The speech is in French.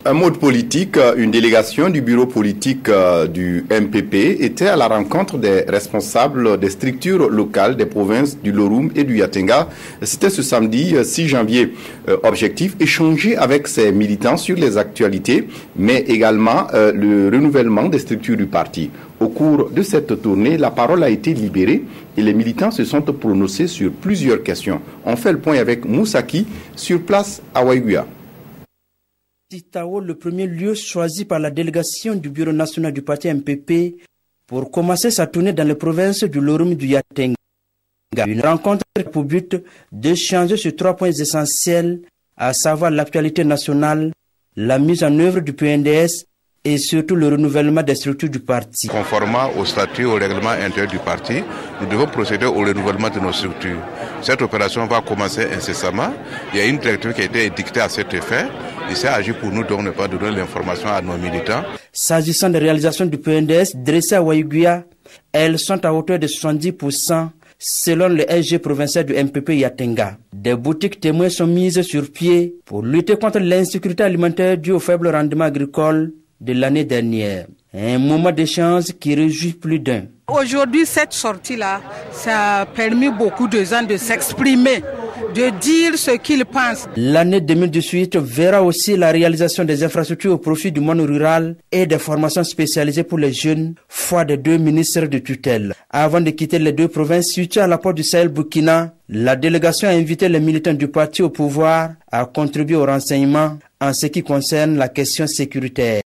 Un mode politique, une délégation du bureau politique du MPP était à la rencontre des responsables des structures locales des provinces du Loroum et du Yatenga. C'était ce samedi 6 janvier. Objectif, échanger avec ces militants sur les actualités, mais également le renouvellement des structures du parti. Au cours de cette tournée, la parole a été libérée et les militants se sont prononcés sur plusieurs questions. On fait le point avec Moussaki sur place à Waiguya. Tao, le premier lieu choisi par la délégation du bureau national du parti MPP pour commencer sa tournée dans les provinces du Loroum et du Yatenga. Une rencontre pour but d'échanger sur 3 points essentiels, à savoir l'actualité nationale, la mise en œuvre du PNDS et surtout le renouvellement des structures du parti. Conformément au statut et au règlement intérieur du parti, nous devons procéder au renouvellement de nos structures. Cette opération va commencer incessamment. Il y a une directive qui a été édictée à cet effet. Il s'est agi pour nous de ne pas donner l'information à nos militants. S'agissant des réalisations du PNDS dressées à Waiguya, elles sont à hauteur de 70% selon le SG provincial du MPP Yatenga. Des boutiques témoins sont mises sur pied pour lutter contre l'insécurité alimentaire due au faible rendement agricole de l'année dernière. Un moment d'échange qui réjouit plus d'un. Aujourd'hui, cette sortie-là, ça a permis beaucoup de gens de s'exprimer, de dire ce qu'ils pensent. L'année 2018 verra aussi la réalisation des infrastructures au profit du monde rural et des formations spécialisées pour les jeunes, foi des 2 ministres de tutelle. Avant de quitter les 2 provinces situées à la porte du Sahel Burkina, la délégation a invité les militants du parti au pouvoir à contribuer au renseignement en ce qui concerne la question sécuritaire.